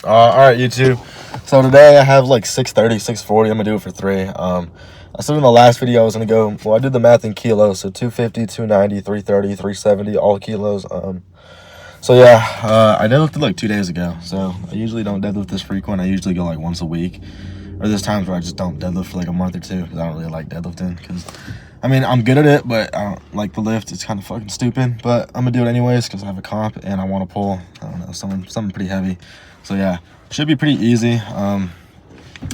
All right, YouTube. So today I have like 630, 640. I'm gonna do it for 3. I said in the last video I was gonna go. Well, I did the math in kilos, so 250, 290, 330, 370, all kilos. So yeah, I deadlifted like 2 days ago. So I usually don't deadlift this frequent. I usually go like once a week. Or there's times where I just don't deadlift for like a month or two because I don't really like deadlifting. Because I mean, I'm good at it, but I don't like the lift. It's kind of fucking stupid. But I'm gonna do it anyways because I have a comp and I want to pull, I don't know, something pretty heavy. So yeah, should be pretty easy. I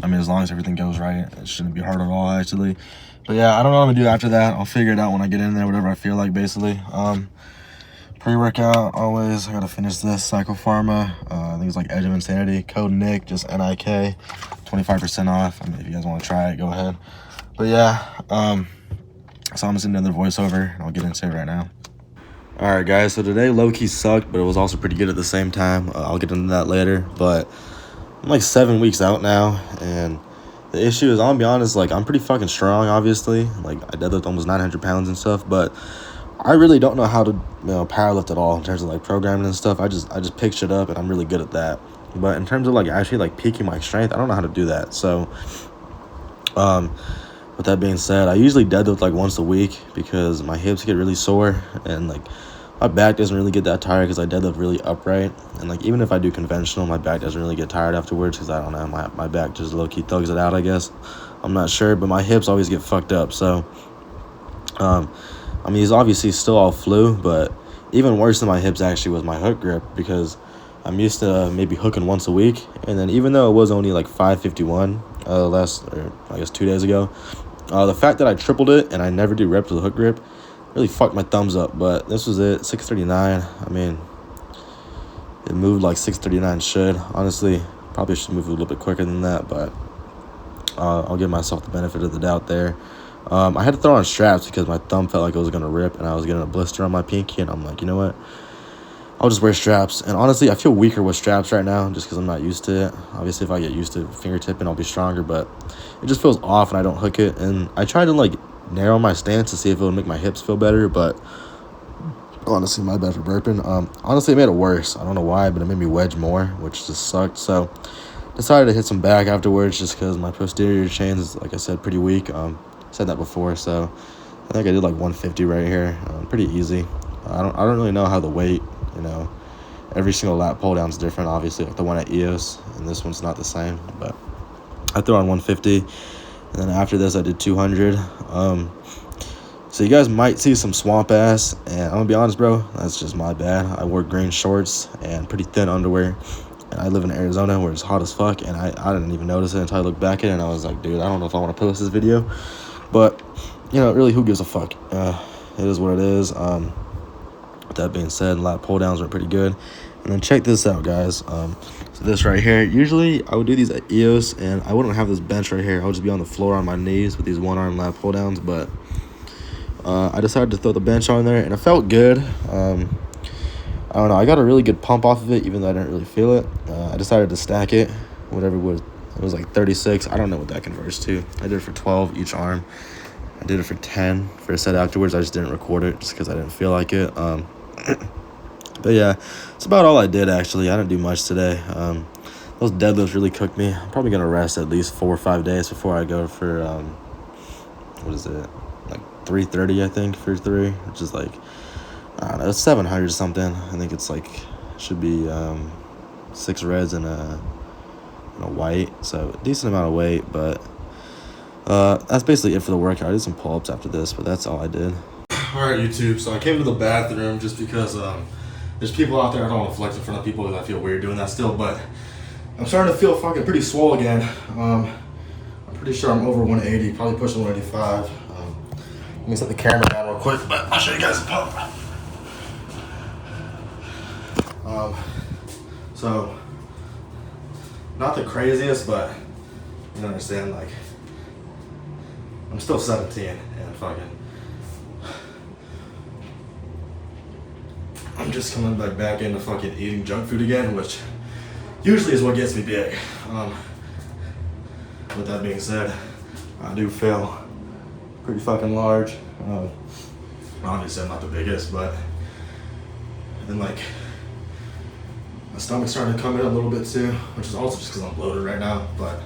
mean, as long as everything goes right, it shouldn't be hard at all actually. But yeah, I don't know what I'm gonna do after that. I'll figure it out when I get in there, whatever I feel like basically. Pre-workout, always, I gotta finish this, Psycho Pharma, I think it's like Edge of Insanity, code Nick, just NIK, 25% off. I mean, if you guys wanna try it, go ahead. But yeah, so I'm just another voiceover, and I'll get into it right now. Alright guys, so today low-key sucked, but it was also pretty good at the same time. I'll get into that later, but I'm like 7 weeks out now, and the issue is, I'll be honest, like, I'm pretty fucking strong, obviously. Like, I deadlift almost 900 pounds and stuff, but I really don't know how to, powerlift at all in terms of like programming and stuff. I just pick shit up and I'm really good at that. But in terms of like actually like peaking my strength, I don't know how to do that. So, with that being said, I usually deadlift like once a week because my hips get really sore and like my back doesn't really get that tired because I deadlift really upright. And like even if I do conventional, my back doesn't really get tired afterwards because I don't know, my back just low-key thugs it out, I guess. I'm not sure, but my hips always get fucked up. So, I mean, he's obviously still all flu, but even worse than my hips actually was my hook grip because I'm used to maybe hooking once a week. And then even though it was only like 551 I guess 2 days ago, the fact that I tripled it and I never do reps with a hook grip really fucked my thumbs up. But this was it, 639. I mean, it moved like 639 should. Honestly, probably should move a little bit quicker than that, but I'll give myself the benefit of the doubt there. I had to throw on straps because my thumb felt like it was going to rip and I was getting a blister on my pinky, and I'm like, you know what? I'll just wear straps. And honestly, I feel weaker with straps right now just because I'm not used to it. Obviously, if I get used to fingertipping, I'll be stronger, but it just feels off and I don't hook it. And I tried to like narrow my stance to see if it would make my hips feel better, but honestly, my bad for burping. Honestly, it made it worse. I don't know why, but it made me wedge more, which just sucked. So decided to hit some back afterwards just because my posterior chain is, like I said, pretty weak. Said that before, so I think I did like 150 right here. Pretty easy. I don't really know how the weight, every single lat pull down is different, obviously, like the one at EOS, and this one's not the same, but I threw on 150, and then after this I did 200. So you guys might see some swamp ass, and I'm gonna be honest, bro, that's just my bad. I wore green shorts and pretty thin underwear, and I live in Arizona where it's hot as fuck, and I didn't even notice it until I looked back at it, and I was like, dude, I don't know if I want to post this video. But, really, who gives a fuck? It is what it is. With that being said, lat pull downs were pretty good. And then check this out, guys. So this right here, usually I would do these at EOS, and I wouldn't have this bench right here. I would just be on the floor on my knees with these one-arm lat pull downs. But I decided to throw the bench on there, and it felt good. I don't know. I got a really good pump off of it, even though I didn't really feel it. I decided to stack it, whatever it was like 36. I don't know what that converts to. I did it for 12 each arm. I did it for 10 for a set afterwards. I just didn't record it just because I didn't feel like it. But yeah, it's about all I did actually. I didn't do much today. Those deadlifts really cooked me. I'm probably gonna rest at least 4 or 5 days before I go for what is it? Like 330, I think, for 3, which is like, I don't know, it's 700 something. I think it's like, should be 6 reds and a white, so a decent amount of weight. But that's basically it for the workout. I did some pull-ups after this, but that's all I did. Alright, YouTube, so I came to the bathroom just because there's people out there. I don't want to flex in front of people because I feel weird doing that still, but I'm starting to feel fucking pretty swole again. I'm pretty sure I'm over 180, probably pushing 185. Let me set the camera down real quick, but I'll show you guys the pump. So not the craziest, but you understand, like, I'm still 17 and fucking I'm just coming back into fucking eating junk food again, which usually is what gets me big. With that being said, I do feel pretty fucking large. Obviously I'm not the biggest, but then like, My stomach's starting to come in a little bit too, which is also just because I'm bloated right now, but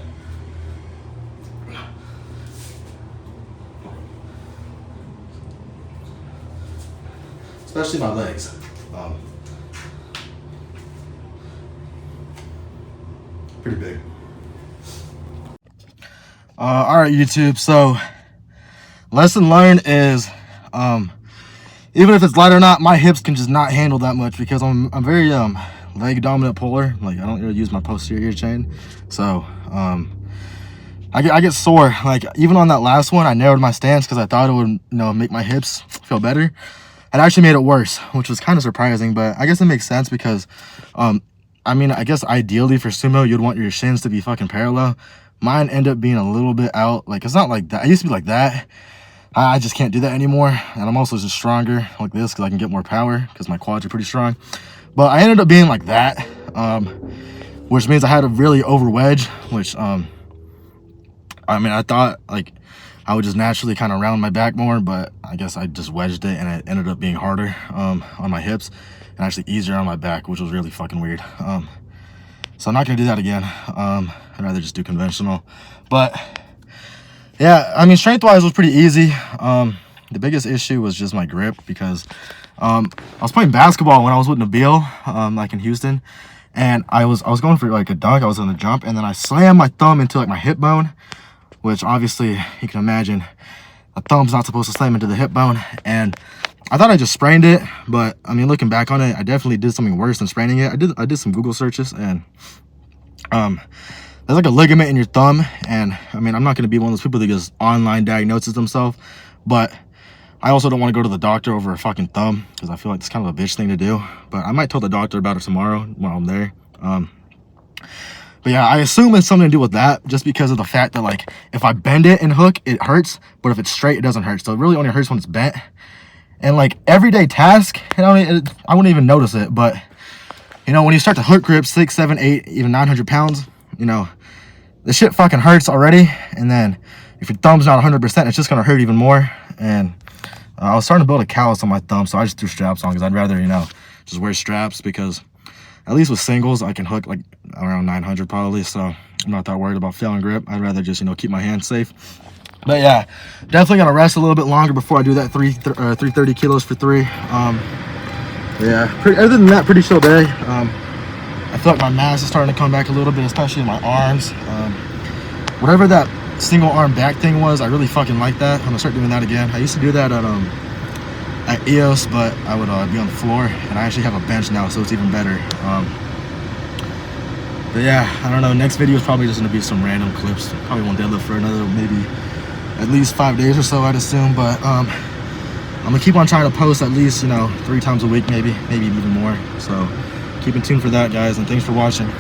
especially my legs. Pretty big. All right, YouTube. So, lesson learned is, even if it's light or not, my hips can just not handle that much because I'm very leg dominant puller. Like I don't really use my posterior chain, so I get sore. Like even on that last one, I narrowed my stance because I thought it would make my hips feel better. It actually made it worse, which was kind of surprising, but I guess it makes sense because I mean, I guess ideally for sumo, you'd want your shins to be fucking parallel. Mine end up being a little bit out. Like, it's not like that. I used to be like that. I just can't do that anymore. And I'm also just stronger like this because I can get more power because my quads are pretty strong. But I ended up being like that, which means I had to really over wedge, which, I mean, I thought, like, I would just naturally kind of round my back more, but I guess I just wedged it and it ended up being harder on my hips and actually easier on my back, which was really fucking weird. So I'm not gonna do that again. I'd rather just do conventional. But yeah, I mean, strength-wise was pretty easy. The biggest issue was just my grip because I was playing basketball when I was with Nabil, like in Houston, and I was going for like a dunk. I was on the jump, and then I slammed my thumb into like my hip bone, which obviously you can imagine a thumb's not supposed to slam into the hip bone. And I thought I just sprained it, but I mean, looking back on it, I definitely did something worse than spraining it. I did some Google searches, and there's like a ligament in your thumb. And I mean, I'm not going to be one of those people that just online diagnoses themselves, but I also don't want to go to the doctor over a fucking thumb because I feel like it's kind of a bitch thing to do. But I might tell the doctor about it tomorrow when I'm there. But yeah, I assume it's something to do with that, just because of the fact that like if I bend it and hook, it hurts, but if it's straight, it doesn't hurt. So it really only hurts when it's bent. And like everyday task, I wouldn't even notice it. But when you start to hook grip 6, 7, 8, even 900 pounds, the shit fucking hurts already. And then if your thumb's not 100%, it's just gonna hurt even more. And I was starting to build a callus on my thumb, so I just threw straps on because I'd rather just wear straps, because at least with singles I can hook like around 900 probably. So I'm not that worried about failing grip. I'd rather just keep my hands safe. But yeah, definitely gonna rest a little bit longer before I do that 330 kilos for 3. Yeah, other than that, pretty chill day. I feel like my mass is starting to come back a little bit, especially in my arms. Whatever that single arm back thing was, I really fucking like that. I'm gonna start doing that again. I used to do that at EOS, but I would be on the floor, and I actually have a bench now, so it's even better. But yeah, I don't know, next video is probably just gonna be some random clips. Probably won't deadlift for another maybe at least 5 days or so, I'd assume. But I'm gonna keep on trying to post at least 3 times a week, maybe even more. So keep in tune for that, guys, and thanks for watching.